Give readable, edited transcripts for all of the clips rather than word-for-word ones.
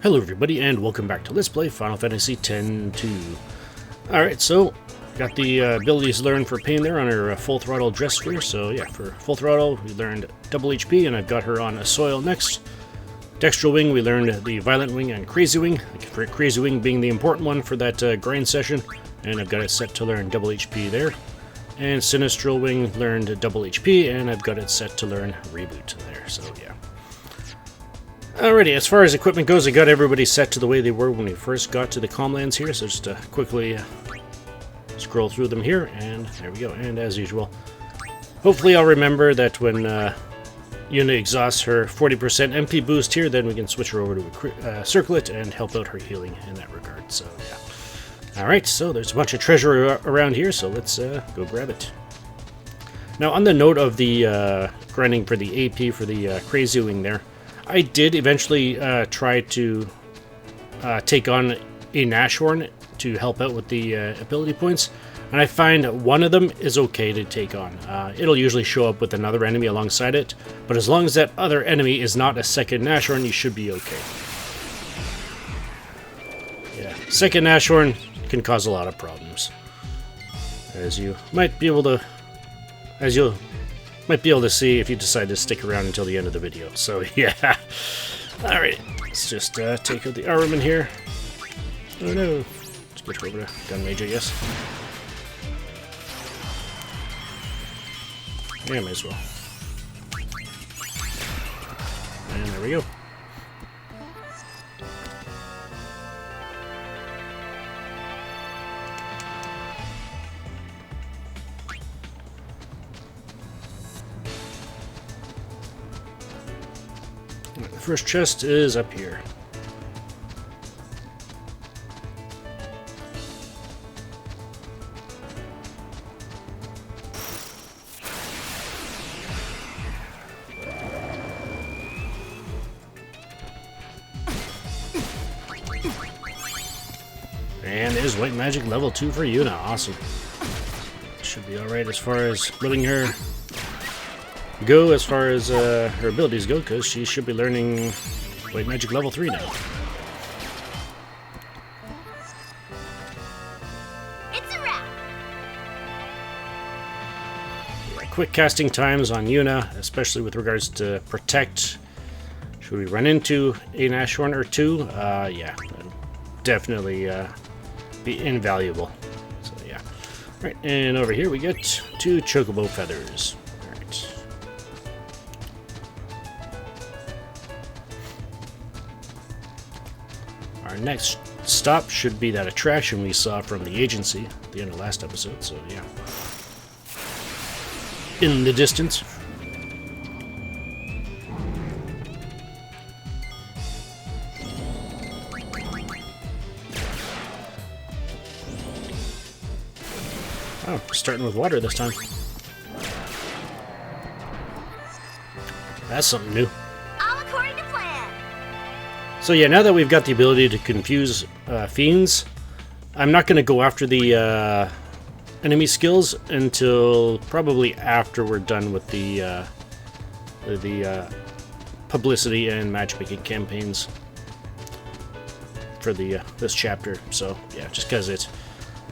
Hello everybody and welcome back to Let's Play Final Fantasy X-2. Alright, so got the abilities learned for Pain there on her full throttle dress sphere. So yeah, for full throttle we learned double HP and I've got her on a soil next. Dextral Wing we learned the Violent Wing and Crazy Wing, for Crazy Wing being the important one for that grind session, and I've got it set to learn double HP there. And Sinistral Wing learned double HP and I've got it set to learn Reboot there, so yeah. Alrighty, as far as equipment goes, I got everybody set to the way they were when we first got to the Comlands here, so just quickly scroll through them here, and there we go. And as usual, hopefully I'll remember that when Yuna exhausts her 40% MP boost here, then we can switch her over to a Circlet and help out her healing in that regard, so yeah. Alright, so there's a bunch of treasure around here, so let's go grab it. Now, on the note of the grinding for the AP for the Crazy Wing there, I did eventually try to take on a Nashorn to help out with the ability points, and I find one of them is okay to take on. It'll usually show up with another enemy alongside it, but as long as that other enemy is not a second Nashorn, you should be okay. Yeah, second Nashorn can cause a lot of problems, as you might be able to, see if you decide to stick around until the end of the video. So yeah. Alright, let's just take out the armament here. Oh no. Let's switch over to Gun Mage, I guess. Yeah, might as well. And there we go. The first chest is up here. And there's White Magic level 2 for Yuna. Awesome. Should be alright as far as letting her go as far as her abilities go, because she should be learning White Magic level 3 now. It's a wrap. Yeah, quick casting times on Yuna, especially with regards to Protect. Should we run into a Nashorn or two? Yeah, definitely be invaluable. So yeah. Right, and over here we get 2 Chocobo Feathers. Our next stop should be that attraction we saw from the agency at the end of last episode, so yeah. In the distance. Oh, we're starting with water this time. That's something new. So yeah, now that we've got the ability to confuse fiends, I'm not going to go after the enemy skills until probably after we're done with the publicity and matchmaking campaigns for the this chapter. So yeah, just because it's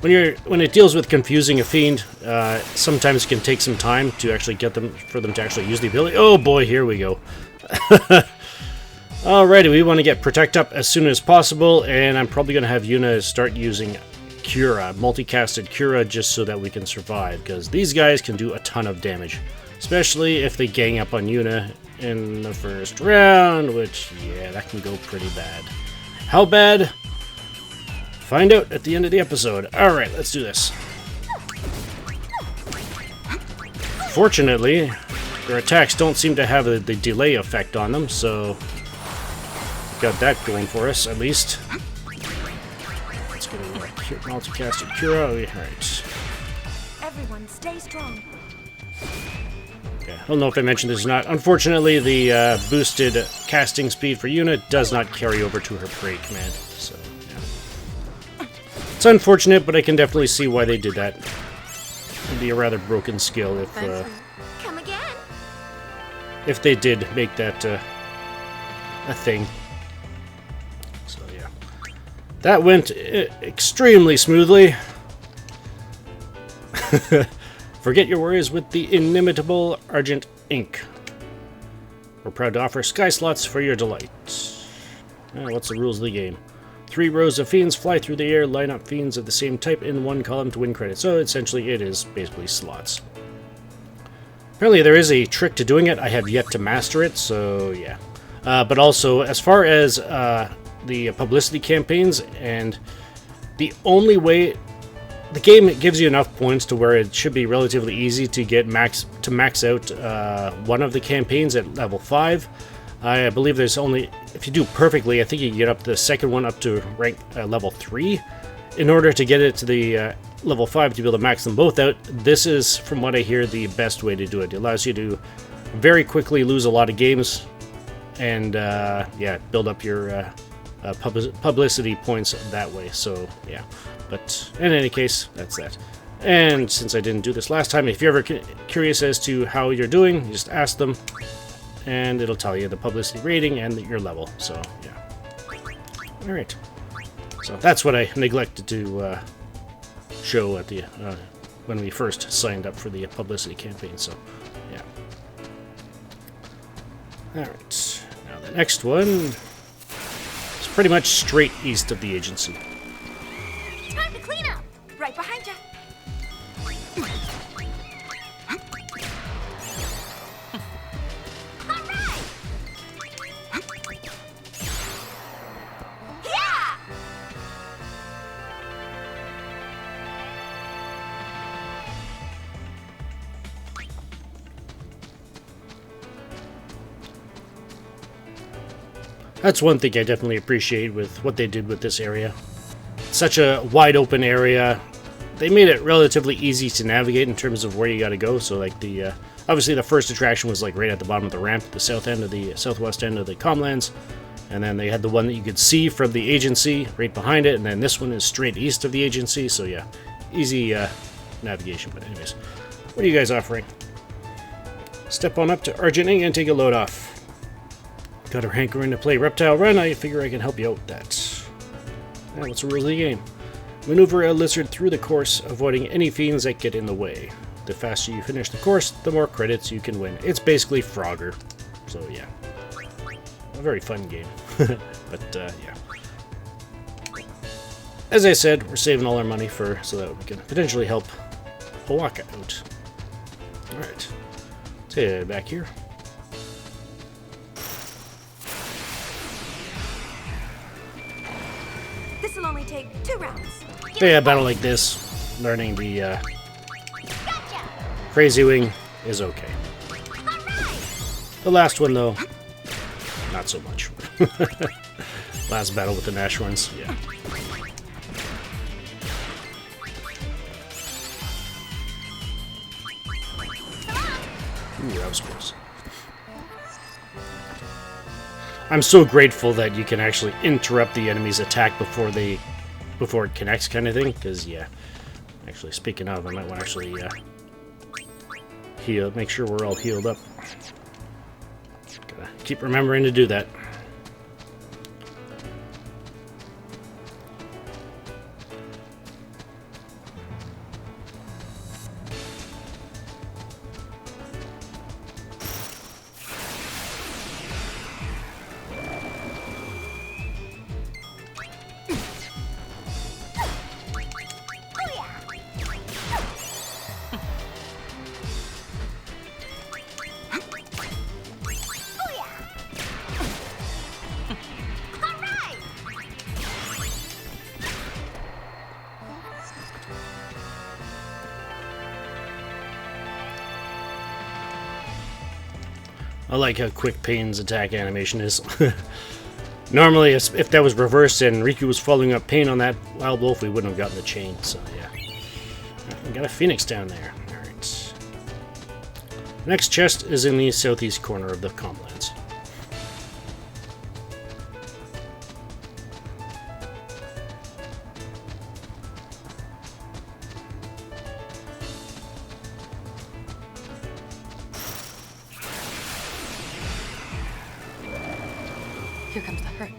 when it deals with confusing a fiend, sometimes it can take some time to actually get them to actually use the ability. Oh boy, here we go. Alrighty, we want to get Protect up as soon as possible, and I'm probably going to have Yuna start using Cura, multicasted Cura, just so that we can survive, because these guys can do a ton of damage, especially if they gang up on Yuna in the first round, which, yeah, that can go pretty bad. How bad? Find out at the end of the episode. Alright, let's do this. Fortunately, their attacks don't seem to have the delay effect on them, so got that going for us, at least. Let's get a multicasted Cura. Alright. Everyone, stay strong. Yeah, I don't know if I mentioned this or not. Unfortunately, the boosted casting speed for Yuna does not carry over to her Prey command. So, yeah. It's unfortunate, but I can definitely see why they did that. It'd be a rather broken skill if Come again. if they did make that a thing. That went extremely smoothly. Forget your worries with the inimitable Argent Inc. We're proud to offer sky slots for your delight. What's the rules of the game? 3 rows of fiends fly through the air, line up fiends of the same type in one column to win credits. So essentially it is basically slots. Apparently there is a trick to doing it. I have yet to master it, so yeah. But also, as far as the publicity campaigns, and the only way... The game gives you enough points to where it should be relatively easy to get max out one of the campaigns at level 5. I believe there's only, if you do perfectly, I think you can get up the second one up to rank level 3. In order to get it to the level 5 to be able to max them both out, this is, from what I hear, the best way to do it. It allows you to very quickly lose a lot of games and yeah, build up your publicity points that way. So yeah. But in any case, that's that. And since I didn't do this last time, if you're ever curious as to how you're doing, you just ask them, and it'll tell you the publicity rating and your level. So, yeah. Alright. So that's what I neglected to show at the when we first signed up for the publicity campaign. So, yeah. Alright. Now the next one is pretty much straight east of the agency. Right behind you. All right. Yeah. That's one thing I definitely appreciate with what they did with this area. Such a wide open area. They made it relatively easy to navigate in terms of where you got to go. So like the obviously the first attraction was like right at the bottom of the ramp, the southwest end of the Comlands, and then they had the one that you could see from the agency right behind it, and then this one is straight east of the agency. So yeah, easy navigation. But anyways, what are you guys offering? Step on up to Argent Inc and take a load off. Got her hankering to play Reptile Run. I figure I can help you out with that. Now, what's the rules of the game? Maneuver a lizard through the course, avoiding any fiends that get in the way. The faster you finish the course, the more credits you can win. It's basically Frogger. So, yeah. A very fun game. But, yeah. As I said, we're saving all our money so that we can potentially help Hawaka out. Alright. Let's head back here. This'll only take 2 rounds. So yeah, a battle like this, learning the Gotcha. Crazy Wing is okay. All right. The last one, though, not so much. Last battle with the Nash ones, yeah. Ooh, that was close. I'm so grateful that you can actually interrupt the enemy's attack before it connects, kind of thing. Because yeah, actually, speaking of, I might want to actually heal, make sure we're all healed up. Gotta keep remembering to do that. I like how quick Pain's attack animation is. Normally, if that was reversed and Riku was following up Pain on that Wild Wolf, we wouldn't have gotten the chain, so yeah. Right, we got a Phoenix down there. Alright. Next chest is in the southeast corner of the Comlands. Here comes the hurt.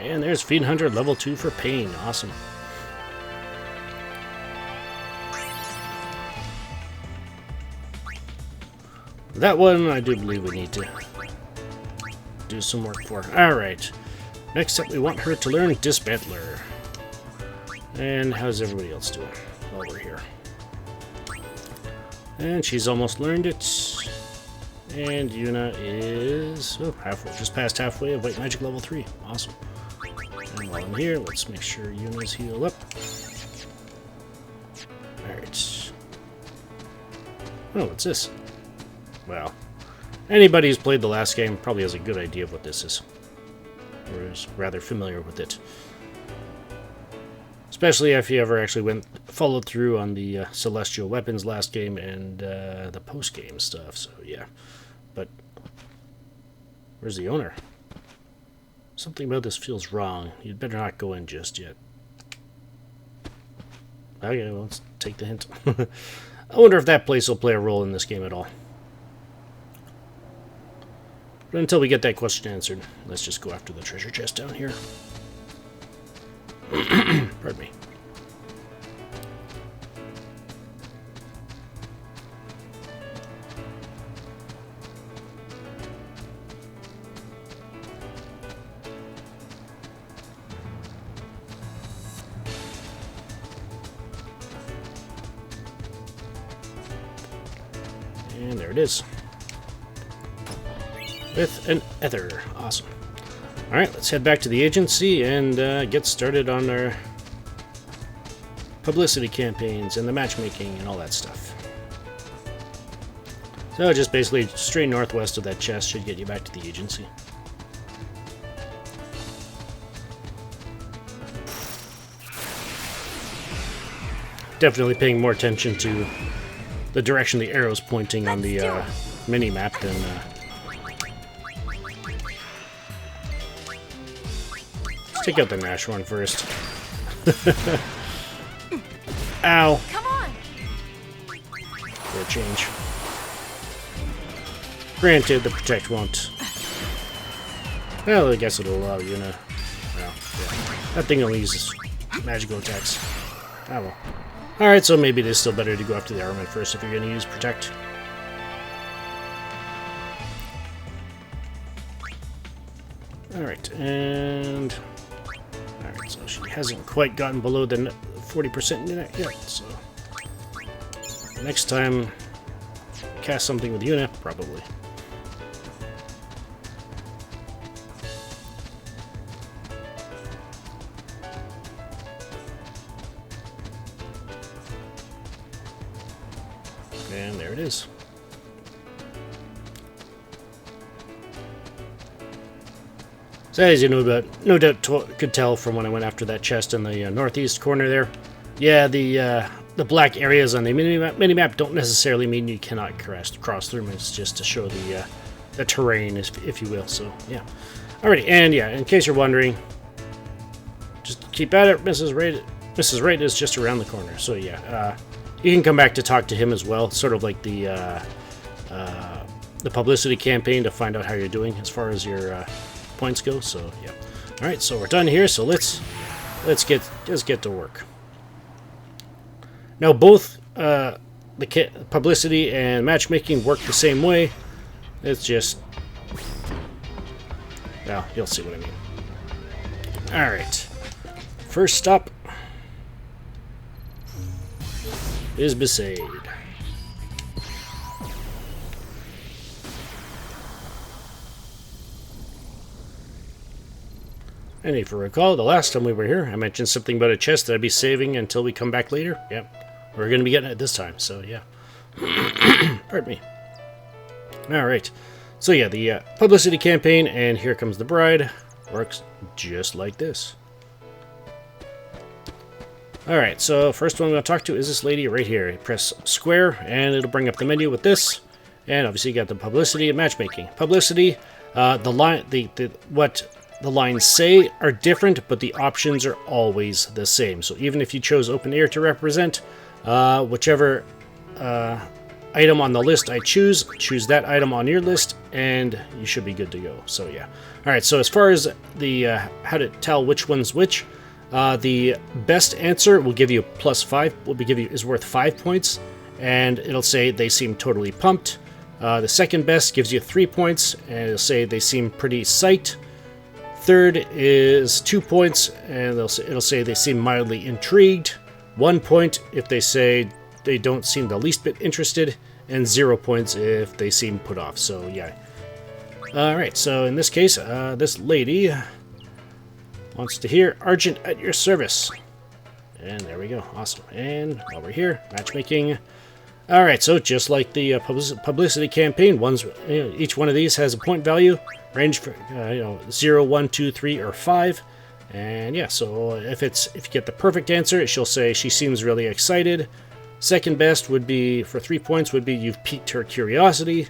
And there's Fiend Hunter level 2 for Pain. Awesome. That one I do believe we need to do some work for. Alright. Next up we want her to learn Dismantler. And how's everybody else doing while we're here? And she's almost learned it. And Yuna is halfway, just past halfway of White Magic level 3. Awesome. And while I'm here, let's make sure Yuna's healed up. Alright. Oh, what's this? Well, anybody who's played the last game probably has a good idea of what this is. Or is rather familiar with it. Especially if you ever actually followed through on the Celestial Weapons last game and the post-game stuff, so yeah. But, where's the owner? Something about this feels wrong. You'd better not go in just yet. Okay, well, let's take the hint. I wonder if that place will play a role in this game at all. But until we get that question answered, let's just go after the treasure chest down here. Pardon me. And there it is. With an ether. Awesome. Alright, let's head back to the agency and get started on our publicity campaigns and the matchmaking and all that stuff. So just basically straight northwest of that chest should get you back to the agency. Definitely paying more attention to the direction the arrow's pointing on the mini-map than... Take out the Nash one first. Ow. Come on. For a change. Granted, the Protect won't. Well, I guess it'll allow you to... Well, yeah. That thing only uses magical attacks. Ah, well. Alright, so maybe it is still better to go after the armament first if you're going to use Protect. Alright, and... Alright, so she hasn't quite gotten below the 40% net yet, so... Next time, cast something with Yuna, probably. And there it is. So as you know, no doubt could tell from when I went after that chest in the northeast corner there. Yeah, the black areas on the minimap don't necessarily mean you cannot cross through them. It's just to show the terrain, if you will. So yeah. Alrighty, and yeah, in case you're wondering, just keep at it. Mrs. Wright is just around the corner. So yeah, you can come back to talk to him as well, sort of like the publicity campaign to find out how you're doing as far as your points go. So yeah. All right, so we're done here. So let's get to work. Now both the publicity and matchmaking work the same way. It's just, well, you'll see what I mean. All right. First stop is Besaid. And if you recall, the last time we were here, I mentioned something about a chest that I'd be saving until we come back later. Yep, we're going to be getting it this time, so yeah. Pardon me. Alright, so yeah, the publicity campaign, and Here Comes the Bride, works just like this. Alright, so first one I'm going to talk to is this lady right here. You press square, and it'll bring up the menu with this. And obviously you got the publicity and matchmaking. Publicity, what the lines say are different, but the options are always the same. So even if you chose open air to represent, whichever item on the list I choose that item on your list, and you should be good to go. So yeah. Alright, so as far as the how to tell which one's which, the best answer will give you +5, is worth 5 points, and it'll say they seem totally pumped. The second best gives you 3 points, and it'll say they seem pretty psyched. Third is 2 points, and it'll say they seem mildly intrigued. 1 point if they say they don't seem the least bit interested, and 0 points if they seem put off. So yeah. Alright, so in this case, this lady wants to hear Argent at your service. And there we go. Awesome. And while we're here, matchmaking. Alright, so just like the publicity campaign, each one of these has a point value, range for 0, 1, 2, 3, or 5. And yeah, so if you get the perfect answer, she'll say she seems really excited. Second best would be, for 3 points, would be you've piqued her curiosity.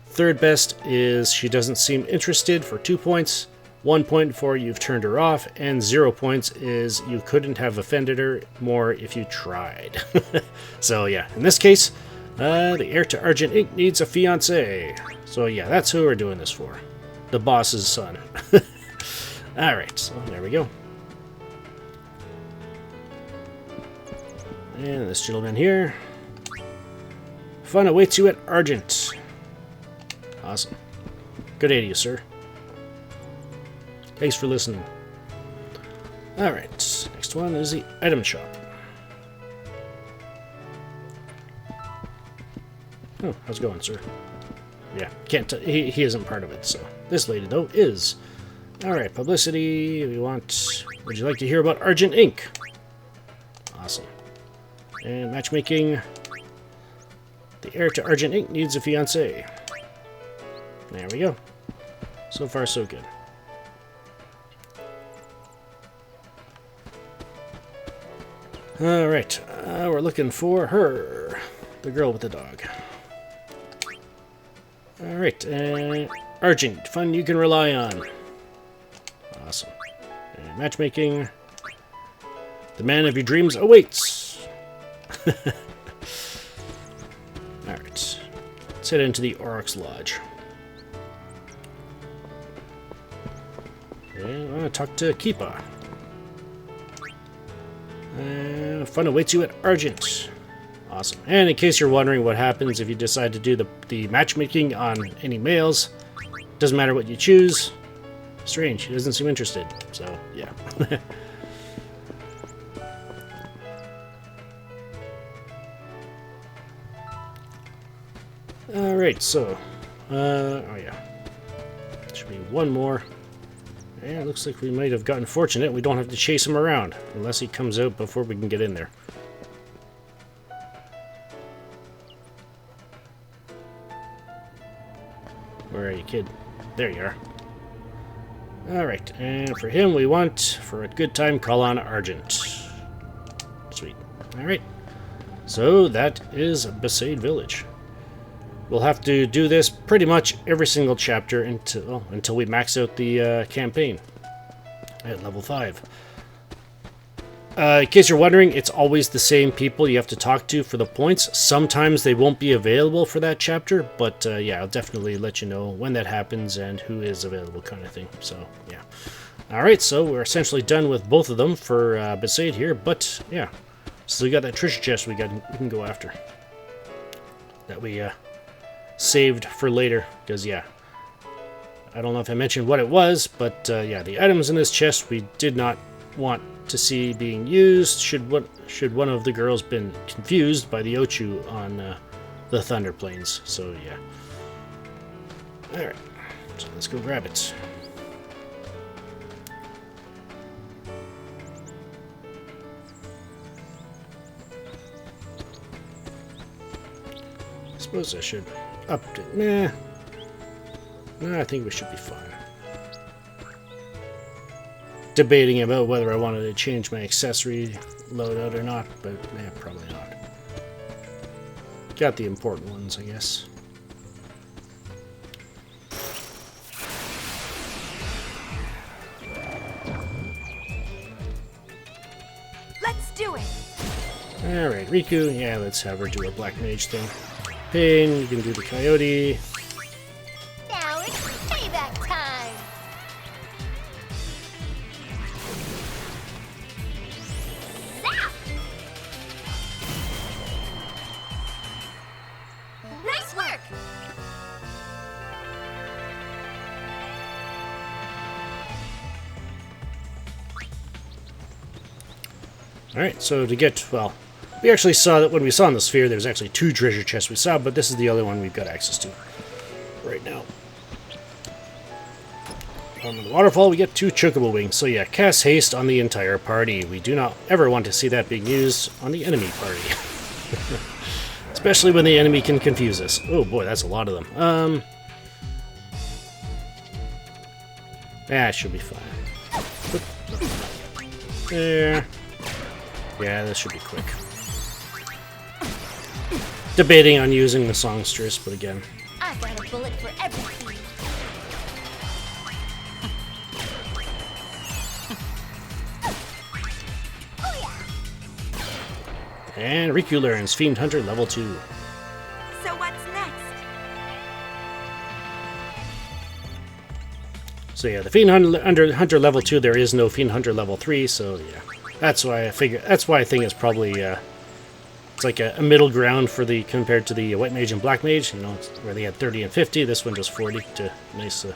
Third best is she doesn't seem interested, for 2 points. 1 point for you've turned her off, and 0 points is you couldn't have offended her more if you tried. So yeah, in this case, the heir to Argent Inc. needs a fiancé. So yeah, that's who we're doing this for. The boss's son. Alright, so there we go. And this gentleman here. Fun awaits you at Argent. Awesome. Good day to you, sir. Thanks for listening. Alright, next one is the item shop. Oh, how's it going, sir? Yeah, can't he isn't part of it, so. This lady, though, is. Alright, publicity, would you like to hear about Argent Inc? Awesome. And matchmaking. The heir to Argent Inc. needs a fiancé. There we go. So far, so good. Alright, we're looking for her. The girl with the dog. Alright, Argent, fun you can rely on. Awesome. And matchmaking. The man of your dreams awaits. Alright. Let's head into the Oryx Lodge. And I want to talk to Keepa. Fun awaits you at Argent. Awesome. And in case you're wondering what happens if you decide to do the matchmaking on any males, doesn't matter what you choose. Strange, he doesn't seem interested. So, yeah. Alright, so, oh yeah. Should be one more. Yeah, it looks like we might have gotten fortunate. We don't have to chase him around, unless he comes out before we can get in there. Where are you, kid? There you are. Alright, and for him we want, for a good time, call on Argent. Sweet. Alright. So, that is Besaid Village. We'll have to do this pretty much every single chapter until we max out the campaign at level 5. In case you're wondering, it's always the same people you have to talk to for the points. Sometimes they won't be available for that chapter, but yeah, I'll definitely let you know when that happens and who is available, kind of thing. So, yeah. Alright, so we're essentially done with both of them for Besaid here, but yeah. So we got that treasure chest we can go after. That we saved for later, because yeah, I don't know if I mentioned what it was, but yeah, the items in this chest we did not want to see being used should one of the girls been confused by the Ch.1 on the Thunder Plains. So yeah. Alright, so let's go grab it. I suppose I should update. Nah, I think we should be fine. Debating about whether I wanted to change my accessory loadout or not, but yeah, probably not. Got the important ones, I guess. Let's do it. Alright, Riku, yeah, let's have her do a black mage thing. Pain, you can do the Coyote. Now it's payback time. Zap! Nice work. Alright, so to get, well, we actually saw that when we saw in the sphere, there's actually 2 treasure chests we saw, but this is the other one we've got access to right now. On the waterfall, we get 2 chocobo wings. So yeah, cast haste on the entire party. We do not ever want to see that being used on the enemy party. Especially when the enemy can confuse us. Oh boy, that's a lot of them. That should be fine. There. Yeah, this should be quick. Debating on using the songstress, but again. I got a bullet for everything. And Riku learns Fiend Hunter level 2. So what's next? So yeah, the Fiend Hunter level 2, there is no Fiend Hunter level 3, so yeah. That's why I think it's probably it's like a middle ground for the compared to the White Mage and Black Mage, you know, where they had 30 and 50, this one just 40 to nice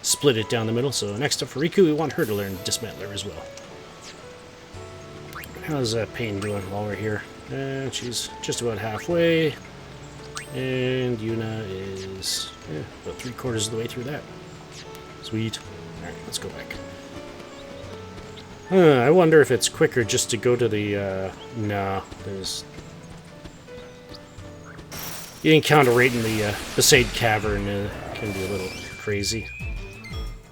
split it down the middle. So next up for Riku, we want her to learn Dismantler as well. How's Pain doing while we're here? She's just about halfway. And Yuna is about 3/4 of the way through that. Sweet. Alright, let's go back. I wonder if it's quicker just to go to the, nah, there's... The encounter rate in the Besaid Cavern can be a little crazy.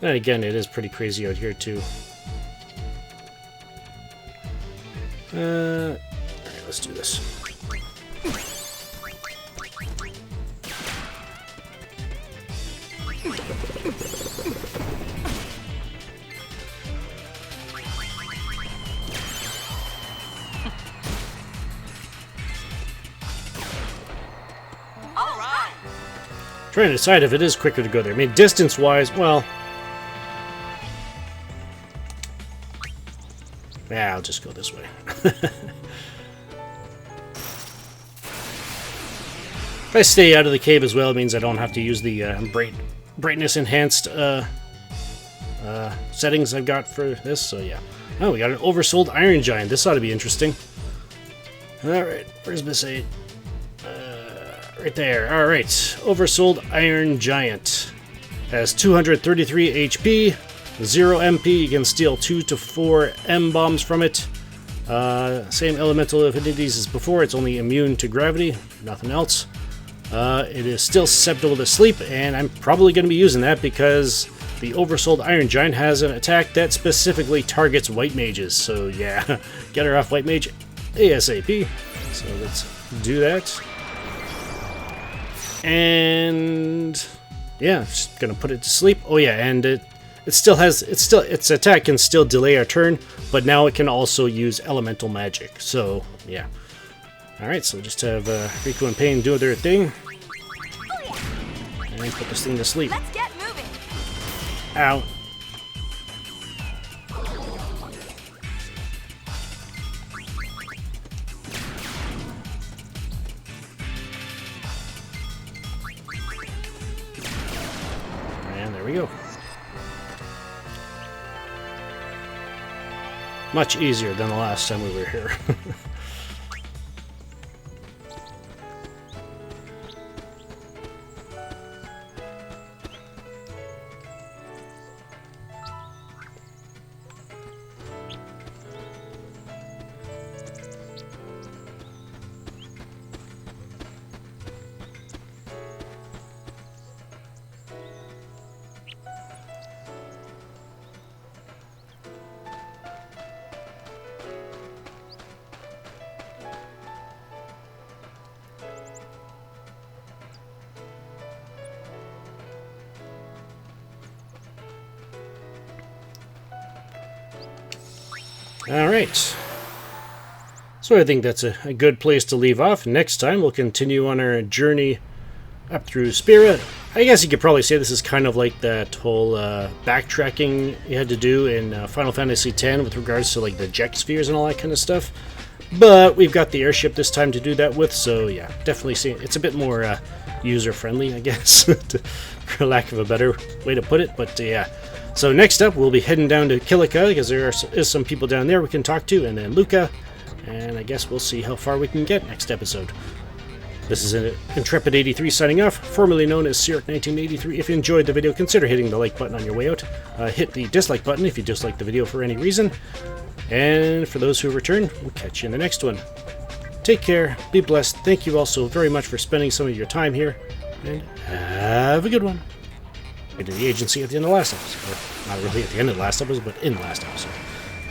And again, it is pretty crazy out here, too. Alright, let's do this. Trying to decide if it is quicker to go there. I mean, distance-wise, well... Yeah, I'll just go this way. If I stay out of the cave as well, it means I don't have to use the brightness enhanced settings I've got for this, so yeah. Oh, we got an oversold Iron Giant. This ought to be interesting. Alright, where's Besaid? Right there. Alright. Oversold Iron Giant. Has 233 HP, 0 MP. You can steal 2 to 4 M-bombs from it. Same elemental affinities as before. It's only immune to gravity. Nothing else. It is still susceptible to sleep, and I'm probably going to be using that because the Oversold Iron Giant has an attack that specifically targets White Mages. So yeah, get her off White Mage ASAP. So let's do that. And yeah, just gonna put it to sleep. Oh yeah, and it still has its attack can still delay our turn, but now it can also use elemental magic. So yeah. All right, so just have Riku and Pain do their thing, and put this thing to sleep. Let's get moving. Ow. There we go. Much easier than the last time we were here. Alright. So So I think that's a good place to leave off. Next time we'll continue on our journey up through Spira. I guess you could probably say this is kind of like that whole backtracking you had to do in Final Fantasy X with regards to like the J spheres and all that kind of stuff. But we've got the airship this time to do that with, so yeah, definitely see it's a bit more user-friendly, I guess, for lack of a better way to put it. But yeah, so next up we'll be heading down to Kilika because there is some people down there we can talk to, and then Luca. And I guess we'll see how far we can get next episode. This is Intrepid83 signing off, formerly known as Syrup1983. If you enjoyed the video, consider hitting the like button on your way out. Hit the dislike button if you dislike the video for any reason. And for those who return, we'll catch you in the next one. Take care, be blessed. Thank you all so very much for spending some of your time here, and have a good one. I did the agency at the end of the last episode. Or not really at the end of the last episode, but in the last episode.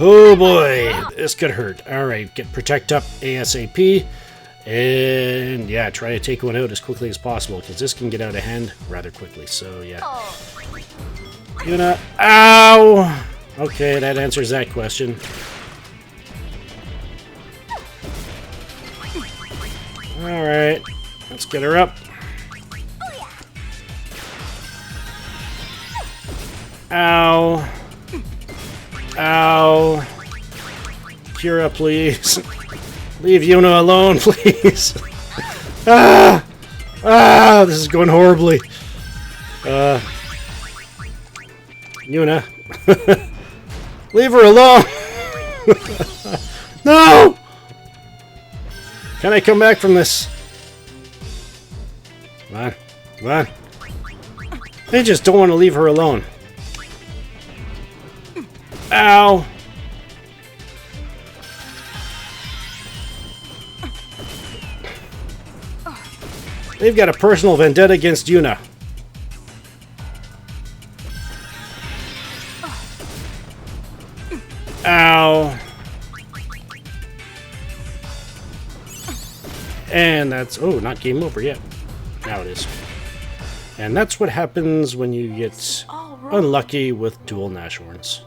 Oh boy, this could hurt. Alright, get Protect up ASAP. And yeah, try to take one out as quickly as possible, because this can get out of hand rather quickly. So yeah. Yuna, ow! Okay, that answers that question. Alright, let's get her up. Ow. Ow. Kira, please. Leave Yuna alone, please. Ah! Ah! This is going horribly. Yuna. Leave her alone! No! Can I come back from this? Come on. Come on. I just don't want to leave her alone. Ow! They've got a personal vendetta against Yuna. Ow! And that's... oh, not game over yet. Now it is. And that's what happens when you get unlucky with dual Nashorns.